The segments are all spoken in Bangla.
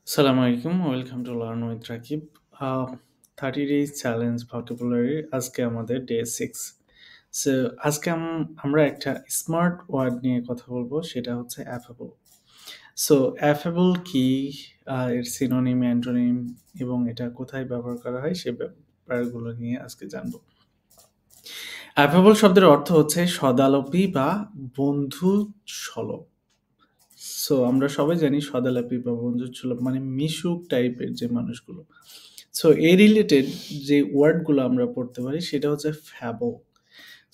Assalamu alaikum, welcome to Learn with Rakib. 30 days challenge vocabulary আজকে আমাদের ডে 6। সো আজকে আমরা একটা স্মার্ট ওয়ার্ড নিয়ে কথা বলবো, সেটা হচ্ছে অ্যাফেবল। সো অ্যাফেবল কি, এর সিনোনিম, অ্যান্টোনিম এবং এটা কোথায় ব্যবহার করা হয় সে ব্যাপারগুলো নিয়ে আজকে জানবো। অ্যাফেবল শব্দের অর্থ হচ্ছে সদালাপী বা বন্ধু সুলভ। সো আমরা সবাই জানি সদালাপি বা বন্ধুসুলভ মানে মিশুক টাইপের যে মানুষগুলো। সো এই রিলেটেড যে ওয়ার্ডগুলো আমরা পড়তে পারি সেটা হচ্ছে ফ্যাবল।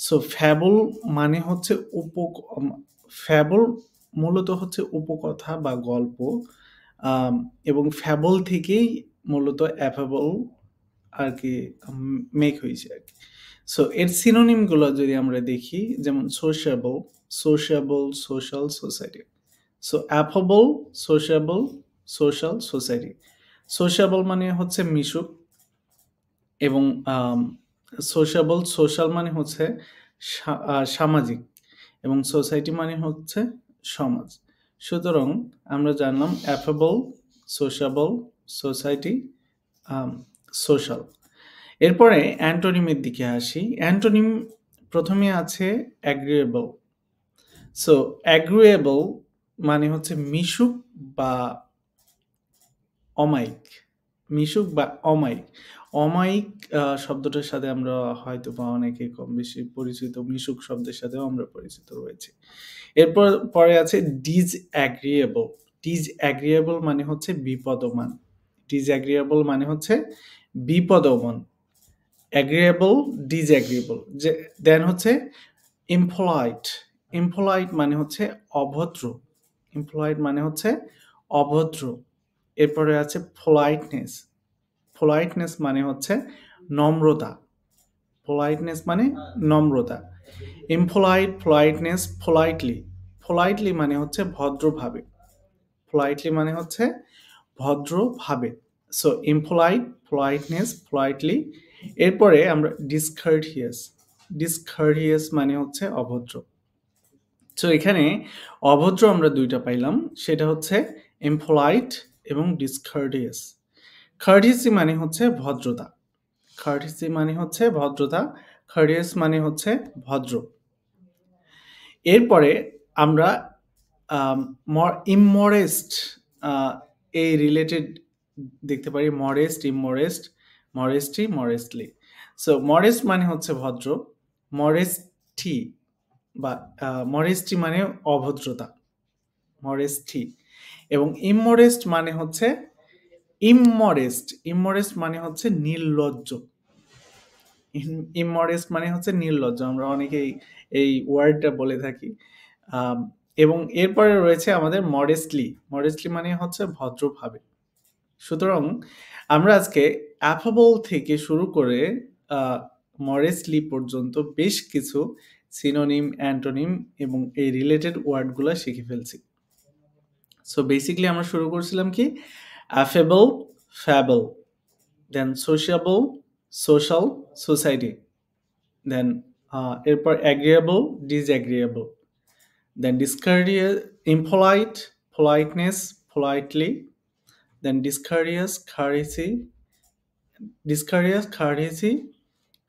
সো ফ্যাবল মানে হচ্ছে ফ্যাবল মূলত হচ্ছে উপকথা বা গল্প, এবং ফ্যাবল থেকেই মূলত অ্যাফেবল আর কি মেক হয়েছে আর কি। সো এর সিনোনিমগুলো যদি আমরা দেখি, যেমন sociable, social, society. So affable, sociable, society. Sociable মানে হচ্ছে মিশুক, এবং সোশ্যাল মানে হচ্ছে সামাজিক, এবং সোসাইটি মানে হচ্ছে সমাজ। সুতরাং আমরা জানলাম অ্যাফেবল, সোশ্যাবল, সোসাইটি, সোশ্যাল। এরপরে অ্যান্টোনিমের দিকে আসি। অ্যান্টোনিম প্রথমে আছে অ্যাগ্রিয়েবল। সো অ্যাগ্রিয়েবল মানে হচ্ছে মিশুক বা অমায়িক। মিশুক বা অমায়িক। অমায়িক শব্দটার সাথে আমরা হয়তো বা অনেকে কম বেশি পরিচিত, মিশুক শব্দের সাথেও আমরা পরিচিত রয়েছি। পরে আছে ডিসঅ্যাগ্রিয়েবল। ডিসঅ্যাগ্রিয়েবল মানে হচ্ছে বিপদমান। ডিসঅ্যাগ্রিয়েবল মানে হচ্ছে বিপদমান। অ্যাগ্রিয়েবল, ডিসঅ্যাগ্রিয়েবল। দেন হচ্ছে ইমপোলাইট। ইমপোলাইট মানে হচ্ছে অভদ্র। ইমপোলাইট মানে হচ্ছে অভদ্র। এরপরে আছে পোলাইটনেস। পোলাইটনেস মানে হচ্ছে নম্রতা। পোলাইটনেস মানে নম্রতা। ইমপোলাইট, পোলাইটনেস, পোলাইটলি। পোলাইটলি মানে হচ্ছে ভদ্রভাবে। পোলাইটলি মানে হচ্ছে ভদ্রভাবে। So impolite, politeness, politely. এরপরে আমরা ডিসকার্টিয়াস। ডিসকার্টিয়াস মানে হচ্ছে অভদ্র। সো এখানে অভদ্র আমরা দুইটা পাইলাম, সেটা হচ্ছে ইমপোলাইট এবং ডিসকার্টিয়াস। কার্টিসি মানে হচ্ছে ভদ্রতা। কার্টিসি মানে হচ্ছে ভদ্রতা। কার্টিয়াস মানে হচ্ছে ভদ্র। এরপরে আমরা ইমমরেস্ট এই রিলেটেড দেখতে পারি। মরেস্ট, ইমমরেস্ট, মরেস্টি, মরেস্টলি। সো মরেস্ট মানে হচ্ছে ভদ্র, মরেস্টি বা মরেস্টি মানে অভদ্রতা, মরেস্টি। এবং ইমমরেস্ট মানে হচ্ছে ইমমরেস্ট। ইমমরেস্ট মানে হচ্ছে নির্লজ্জ। ইমমরেস্ট মানে হচ্ছে নির্লজ্জ। আমরা অনেকেই এই ওয়ার্ডটা বলে থাকি। এবং এরপরে রয়েছে আমাদের মডেস্টলি। মডেস্টলি মানে হচ্ছে ভদ্রভাবে। সুতরাং আমরা আজকে অ্যাফেবল থেকে শুরু করে মডেস্টলি পর্যন্ত বেশ কিছু সিনোনিম, অ্যান্টোনিম এবং এই রিলেটেড ওয়ার্ডগুলো শিখে ফেলছি। সো বেসিক্যালি আমরা শুরু করছিলাম কি, অ্যাফেবল, ফ্যাবল, দেন সোশিয়াবল, সোশ্যাল, সোসাইটি, দেন এরপর অ্যাগ্রিয়েবল, ডিসঅ্যাগ্রিয়েবল, দেন ডিসকার্ডিয়াস, ইমপোলাইট, politeness, politely, then ডিসকার্ডিয়াস,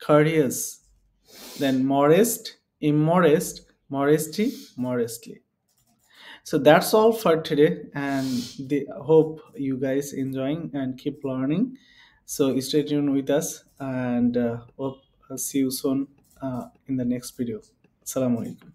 courteous, then modest, immodest, modesty, modestly. So that's all for today, and hope you guys enjoying and keep learning. So stay tuned with us, and hope see you soon in the next video. Assalamu alaikum.